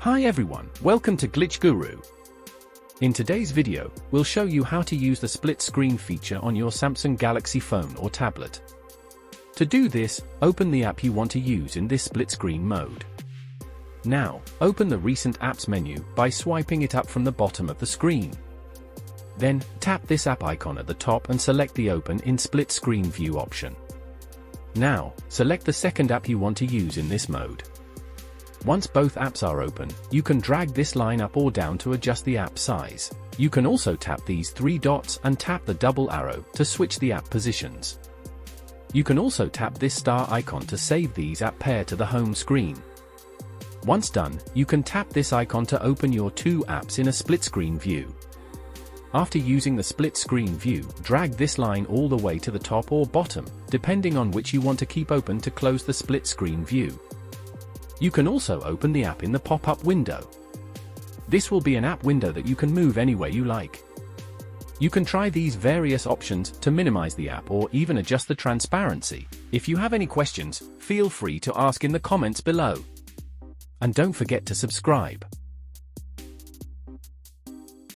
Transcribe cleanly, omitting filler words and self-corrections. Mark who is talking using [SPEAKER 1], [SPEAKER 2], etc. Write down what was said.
[SPEAKER 1] Hi everyone, welcome to Glitch Guru. In today's video, we'll show you how to use the split screen feature on your Samsung Galaxy phone or tablet. To do this, open the app you want to use in this split screen mode. Now, open the Recent Apps menu by swiping it up from the bottom of the screen. Then, tap this app icon at the top and select the Open in Split Screen View option. Now, select the second app you want to use in this mode. Once both apps are open, you can drag this line up or down to adjust the app size. You can also tap these three dots and tap the double arrow to switch the app positions. You can also tap this star icon to save these app pair to the home screen. Once done, you can tap this icon to open your two apps in a split screen view. After using the split screen view, drag this line all the way to the top or bottom, depending on which you want to keep open to close the split screen view. You can also open the app in the pop-up window. This will be an app window that you can move anywhere you like. You can try these various options to minimize the app or even adjust the transparency. If you have any questions, feel free to ask in the comments below. And don't forget to subscribe.